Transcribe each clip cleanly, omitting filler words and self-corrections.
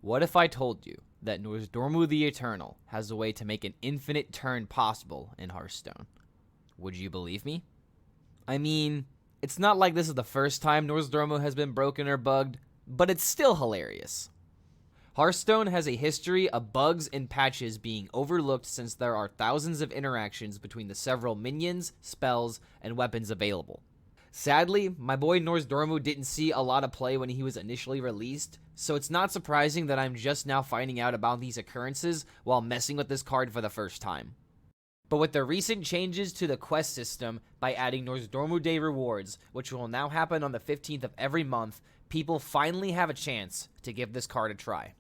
What if I told you that Nozdormu the Eternal has a way to make an infinite turn possible in Hearthstone? Would you believe me? I mean, it's not like this is the first time Nozdormu has been broken or bugged, but it's still hilarious. Hearthstone has a history of bugs and patches being overlooked since there are thousands of interactions between the several minions, spells, and weapons available. Sadly, my boy Nozdormu didn't see a lot of play when he was initially released, so it's not surprising that I'm just now finding out about these occurrences while messing with this card for the first time. But with the recent changes to the quest system by adding Nozdormu Day rewards, which will now happen on the 15th of every month, people finally have a chance to give this card a try.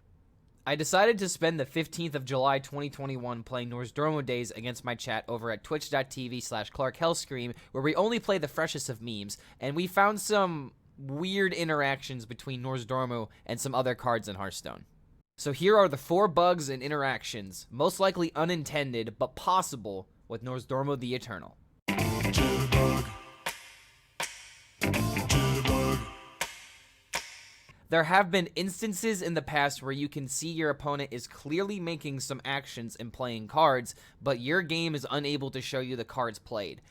I decided to spend the 15th of July 2021 playing Nozdormu Days against my chat over at twitch.tv/ClarkHELLSCREAM, where we only play the freshest of memes, and we found some weird interactions between Nozdormu and some other cards in Hearthstone. So here are the 4 bugs and interactions, most likely unintended but possible, with Nozdormu the Eternal. There have been instances in the past where you can see your opponent is clearly making some actions and playing cards, but your game is unable to show you the cards played.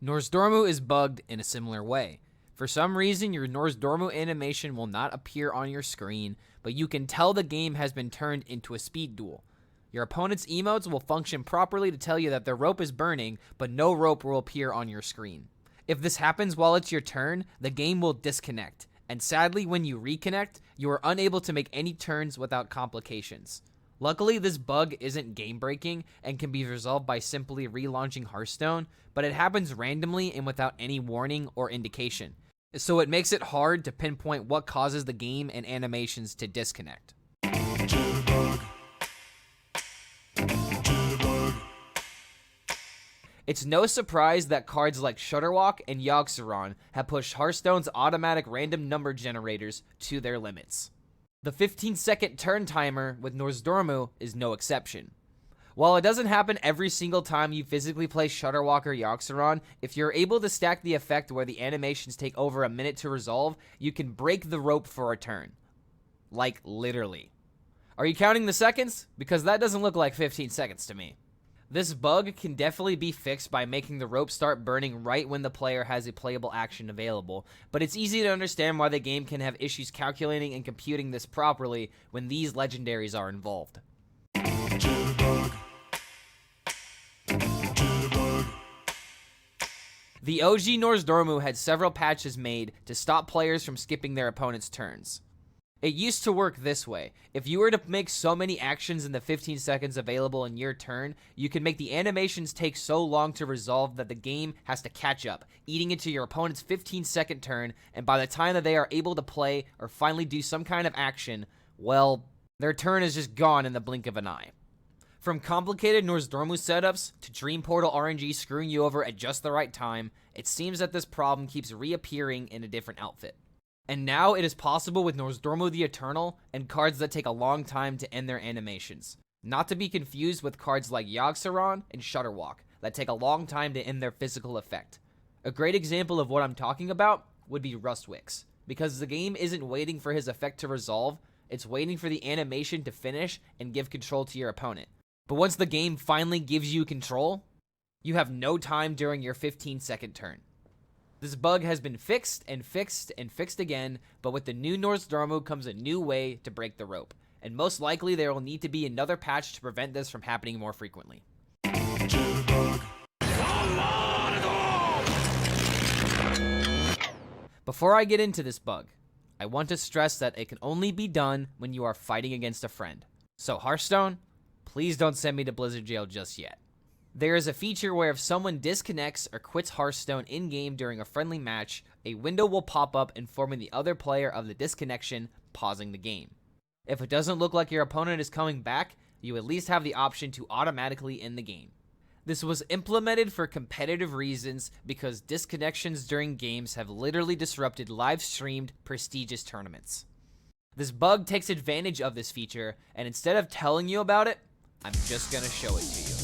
Nozdormu is bugged in a similar way. For some reason, your Nozdormu animation will not appear on your screen, but you can tell the game has been turned into a speed duel. Your opponent's emotes will function properly to tell you that the rope is burning, but no rope will appear on your screen. If this happens while it's your turn, the game will disconnect. And sadly, when you reconnect, you are unable to make any turns without complications. Luckily, this bug isn't game-breaking and can be resolved by simply relaunching Hearthstone, but it happens randomly and without any warning or indication. So it makes it hard to pinpoint what causes the game and animations to disconnect. It's no surprise that cards like Shutterwalk and Yogg-Saron have pushed Hearthstone's automatic random number generators to their limits. The 15-second turn timer with Nozdormu is no exception. While it doesn't happen every single time you physically play Shutterwalk or Yogg-Saron, if you're able to stack the effect where the animations take over a minute to resolve, you can break the rope for a turn. Like, literally. Are you counting the seconds? Because that doesn't look like 15 seconds to me. This bug can definitely be fixed by making the rope start burning right when the player has a playable action available, but it's easy to understand why the game can have issues calculating and computing this properly when these legendaries are involved. The OG Nozdormu had several patches made to stop players from skipping their opponent's turns. It used to work this way. If you were to make so many actions in the 15 seconds available in your turn, you can make the animations take so long to resolve that the game has to catch up, eating into your opponent's 15-second turn, and by the time that they are able to play or finally do some kind of action, well, their turn is just gone in the blink of an eye. From complicated Nozdormu setups to Dream Portal RNG screwing you over at just the right time, it seems that this problem keeps reappearing in a different outfit. And now it is possible with Nozdormu the Eternal and cards that take a long time to end their animations. Not to be confused with cards like Yogg-Saron and Shutterwalk that take a long time to end their physical effect. A great example of what I'm talking about would be Rustwix, because the game isn't waiting for his effect to resolve, it's waiting for the animation to finish and give control to your opponent. But once the game finally gives you control, you have no time during your 15-second turn. This bug has been fixed and fixed and fixed again, but with the new Nozdormu comes a new way to break the rope, and most likely there will need to be another patch to prevent this from happening more frequently. Before I get into this bug, I want to stress that it can only be done when you are fighting against a friend. So Hearthstone, please don't send me to Blizzard jail just yet. There is a feature where if someone disconnects or quits Hearthstone in-game during a friendly match, a window will pop up informing the other player of the disconnection, pausing the game. If it doesn't look like your opponent is coming back, you at least have the option to automatically end the game. This was implemented for competitive reasons because disconnections during games have literally disrupted live-streamed, prestigious tournaments. This bug takes advantage of this feature, and instead of telling you about it, I'm just gonna show it to you.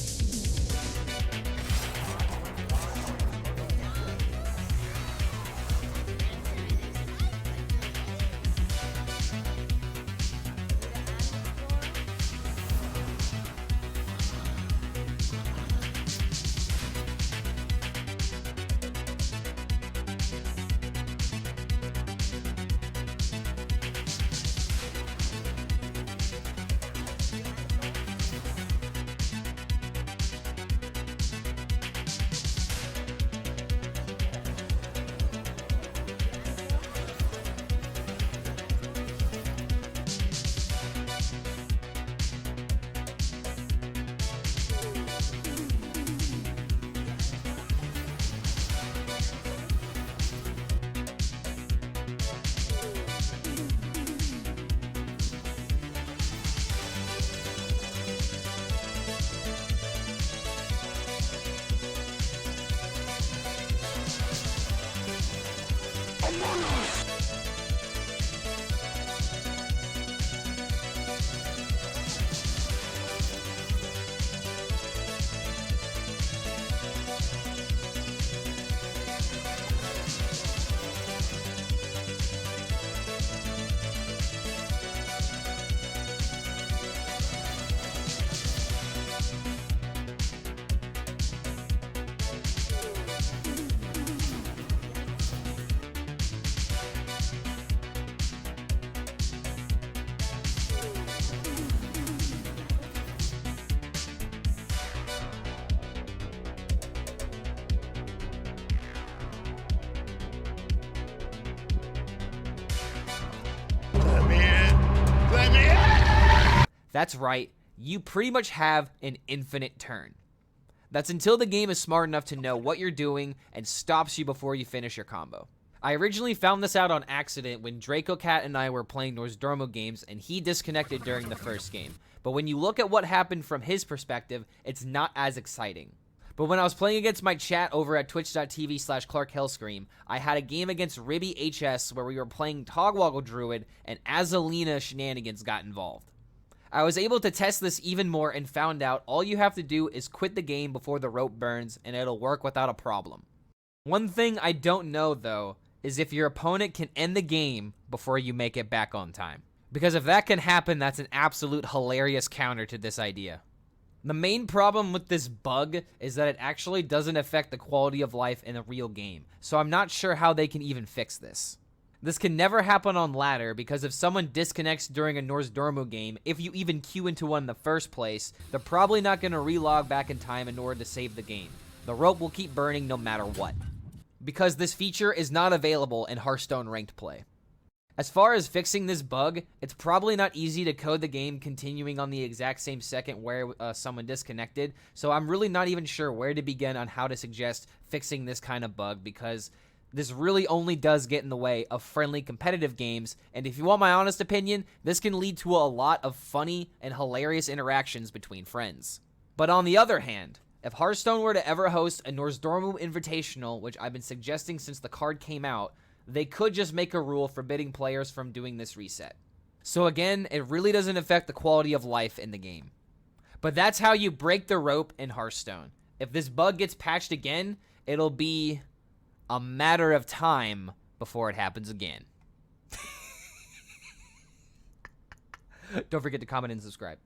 That's right, you pretty much have an infinite turn. That's until the game is smart enough to know what you're doing and stops you before you finish your combo. I originally found this out on accident when DracoCat and I were playing Nozdormu games and he disconnected during the first game. But when you look at what happened from his perspective, it's not as exciting. But when I was playing against my chat over at twitch.tv/ClarkHellScream, I had a game against Ribby HS where we were playing Togwoggle Druid and Azalina shenanigans got involved. I was able to test this even more and found out all you have to do is quit the game before the rope burns and it'll work without a problem. One thing I don't know though is if your opponent can end the game before you make it back on time. Because if that can happen, that's an absolute hilarious counter to this idea. The main problem with this bug is that it actually doesn't affect the quality of life in a real game, so I'm not sure how they can even fix this. This can never happen on ladder because if someone disconnects during a Nozdormu game, if you even queue into one in the first place, they're probably not going to relog back in time in order to save the game. The rope will keep burning no matter what. Because this feature is not available in Hearthstone ranked play. As far as fixing this bug, it's probably not easy to code the game continuing on the exact same second where someone disconnected, so I'm really not even sure where to begin on how to suggest fixing this kind of bug because this really only does get in the way of friendly competitive games, and if you want my honest opinion, this can lead to a lot of funny and hilarious interactions between friends. But on the other hand, if Hearthstone were to ever host a Nozdormu Invitational, which I've been suggesting since the card came out, they could just make a rule forbidding players from doing this reset. So again, it really doesn't affect the quality of life in the game. But that's how you break the rope in Hearthstone. If this bug gets patched again, it'll be a matter of time before it happens again. Don't forget to comment and subscribe.